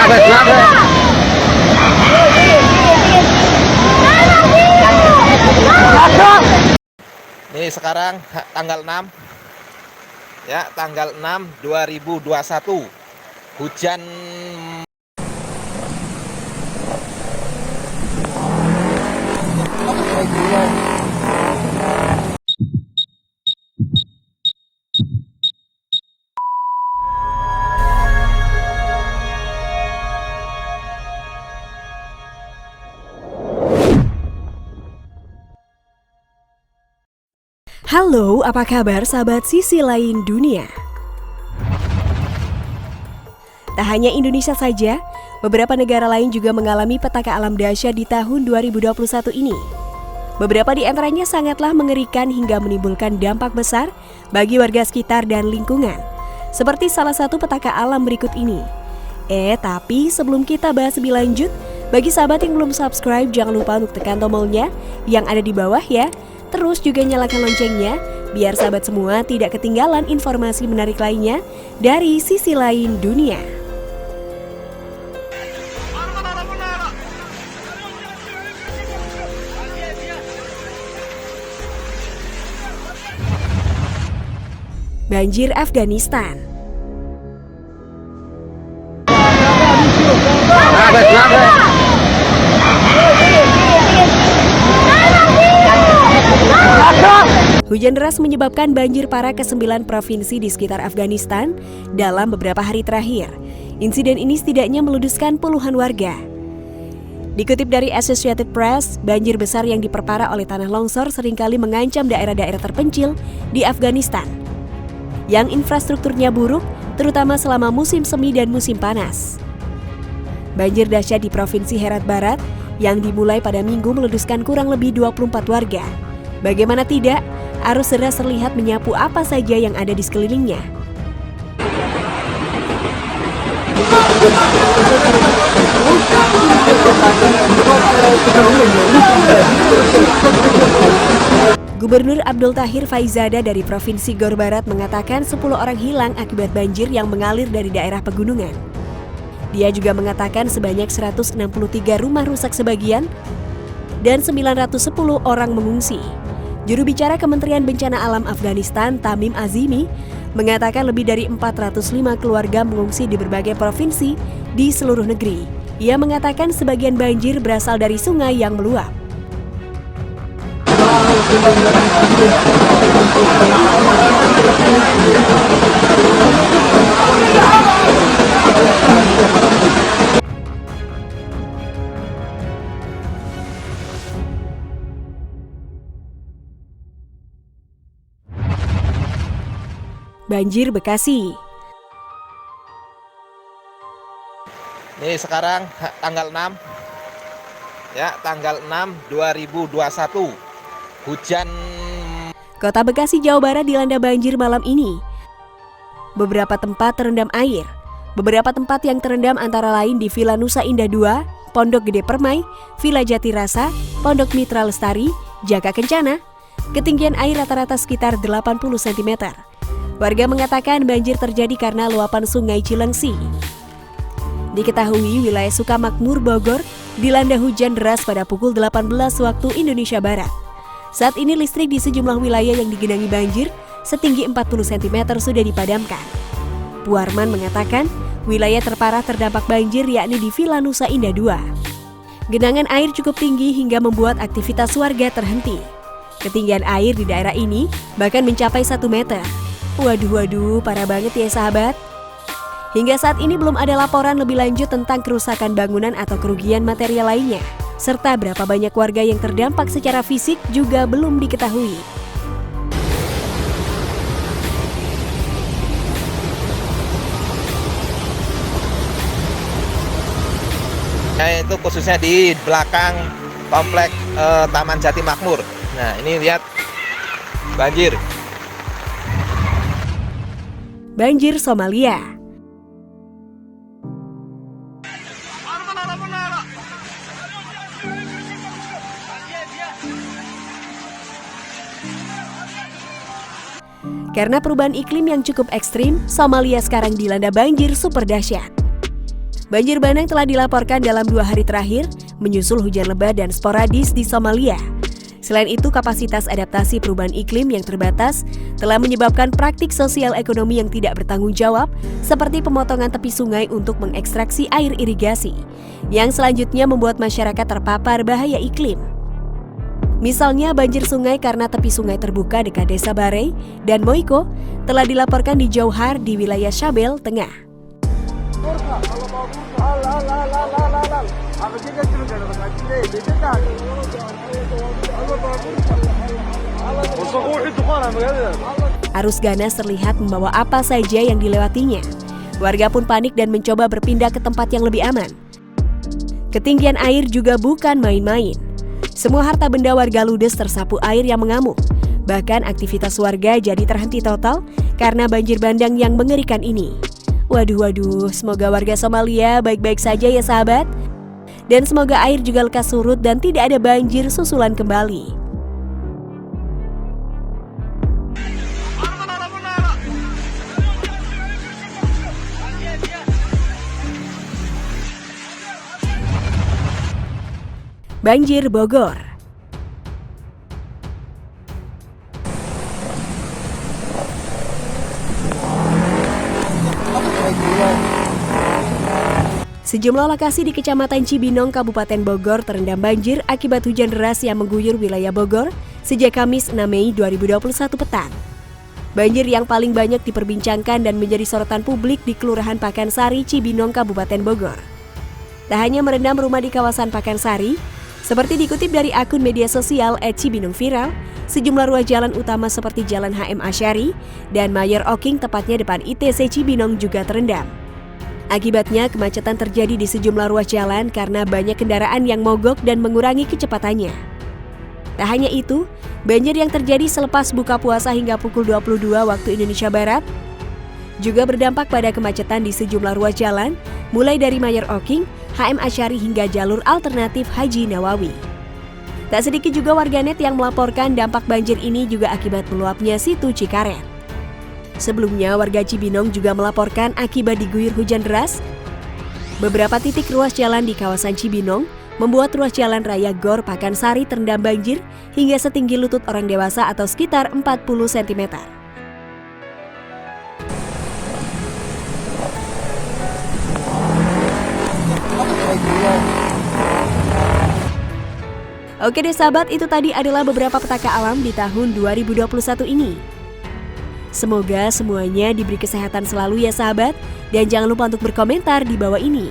Ini sekarang tanggal 6 ya, tanggal 6 2021. Hujan Halo, apa kabar sahabat Sisi Lain Dunia? Tak hanya Indonesia saja, beberapa negara lain juga mengalami petaka alam dahsyat di tahun 2021 ini. Beberapa di antaranya sangatlah mengerikan hingga menimbulkan dampak besar bagi warga sekitar dan lingkungan. Seperti salah satu petaka alam berikut ini. Tapi sebelum kita bahas lebih lanjut, bagi sahabat yang belum subscribe, jangan lupa untuk tekan tombolnya yang ada di bawah ya. Terus juga nyalakan loncengnya, biar sahabat semua tidak ketinggalan informasi menarik lainnya dari Sisi Lain Dunia. Banjir Afghanistan. Hujan deras menyebabkan banjir parah ke 9 provinsi di sekitar Afghanistan dalam beberapa hari terakhir. Insiden ini setidaknya meludeskan puluhan warga. Dikutip dari Associated Press, banjir besar yang diperparah oleh tanah longsor seringkali mengancam daerah-daerah terpencil di Afghanistan yang infrastrukturnya buruk, terutama selama musim semi dan musim panas. Banjir dahsyat di Provinsi Herat Barat yang dimulai pada Minggu meludeskan kurang lebih 24 warga. Bagaimana tidak, arus deras terlihat menyapu apa saja yang ada di sekelilingnya. Gubernur Abdul Tahir Faizada dari Provinsi Gor Barat mengatakan 10 orang hilang akibat banjir yang mengalir dari daerah pegunungan. Dia juga mengatakan sebanyak 163 rumah rusak sebagian dan 910 orang mengungsi. Juru bicara Kementerian Bencana Alam Afghanistan, Tamim Azimi, mengatakan lebih dari 405 keluarga mengungsi di berbagai provinsi di seluruh negeri. Ia mengatakan sebagian banjir berasal dari sungai yang meluap. Banjir Bekasi. ini sekarang tanggal 6 ya, tanggal 6 2021. Hujan Kota Bekasi, Jawa Barat dilanda banjir malam ini. Beberapa tempat terendam air. Beberapa tempat yang terendam antara lain di Villa Nusa Indah 2, Pondok Gede Permai, Villa Jatirasa, Pondok Mitra Lestari, Jaka Kencana. Ketinggian air rata-rata sekitar 80 cm. Warga mengatakan banjir terjadi karena luapan sungai Cilengsi. Diketahui wilayah Sukamakmur, Bogor dilanda hujan deras pada pukul 18 waktu Indonesia Barat. Saat ini listrik di sejumlah wilayah yang digenangi banjir setinggi 40 cm sudah dipadamkan. Puarman mengatakan wilayah terparah terdampak banjir yakni di Villa Nusa Indah 2. Genangan air cukup tinggi hingga membuat aktivitas warga terhenti. Ketinggian air di daerah ini bahkan mencapai 1 meter. Waduh, parah banget ya sahabat. Hingga saat ini belum ada laporan lebih lanjut tentang kerusakan bangunan atau kerugian material lainnya. Serta berapa banyak warga yang terdampak secara fisik juga belum diketahui. itu khususnya di belakang komplek Taman Jati Makmur. Nah, ini lihat banjir. Banjir Somalia. Karena perubahan iklim yang cukup ekstrim, Somalia sekarang dilanda banjir super dahsyat. Banjir bandang telah dilaporkan dalam 2 hari terakhir, menyusul hujan lebat dan sporadis di Somalia. Selain itu, kapasitas adaptasi perubahan iklim yang terbatas telah menyebabkan praktik sosial ekonomi yang tidak bertanggung jawab, seperti pemotongan tepi sungai untuk mengekstraksi air irigasi, yang selanjutnya membuat masyarakat terpapar bahaya iklim. Misalnya, banjir sungai karena tepi sungai terbuka dekat desa Barei dan Moiko telah dilaporkan di Jauhar di wilayah Shabelle Tengah. Arus ganas terlihat membawa apa saja yang dilewatinya. Warga pun panik dan mencoba berpindah ke tempat yang lebih aman. Ketinggian air juga bukan main-main. Semua harta benda warga ludes tersapu air yang mengamuk. Bahkan aktivitas warga jadi terhenti total karena banjir bandang yang mengerikan ini. Waduh, semoga warga Somalia baik-baik saja ya sahabat. Dan semoga air juga lekas surut dan tidak ada banjir susulan kembali. Banjir Bogor. Sejumlah lokasi di Kecamatan Cibinong, Kabupaten Bogor terendam banjir akibat hujan deras yang mengguyur wilayah Bogor sejak Kamis 6 Mei 2021 petang. Banjir yang paling banyak diperbincangkan dan menjadi sorotan publik di Kelurahan Pakansari, Cibinong, Kabupaten Bogor. Tak hanya merendam rumah di kawasan Pakansari, seperti dikutip dari akun media sosial @Cibinong Viral, sejumlah ruas jalan utama seperti Jalan HM Asyari dan Mayor Oking tepatnya depan ITC Cibinong juga terendam. Akibatnya, kemacetan terjadi di sejumlah ruas jalan karena banyak kendaraan yang mogok dan mengurangi kecepatannya. Tak hanya itu, banjir yang terjadi selepas buka puasa hingga pukul 22 waktu Indonesia Barat juga berdampak pada kemacetan di sejumlah ruas jalan, mulai dari Mayor Oking, HM Asyari hingga jalur alternatif Haji Nawawi. Tak sedikit juga warganet yang melaporkan dampak banjir ini juga akibat meluapnya situ Cikaret. Sebelumnya, warga Cibinong juga melaporkan akibat diguyur hujan deras, beberapa titik ruas jalan di kawasan Cibinong membuat ruas jalan raya Gor Pakansari terendam banjir hingga setinggi lutut orang dewasa atau sekitar 40 cm. Oke deh sahabat, itu tadi adalah beberapa petaka alam di tahun 2021 ini. Semoga semuanya diberi kesehatan selalu ya sahabat, dan jangan lupa untuk berkomentar di bawah ini.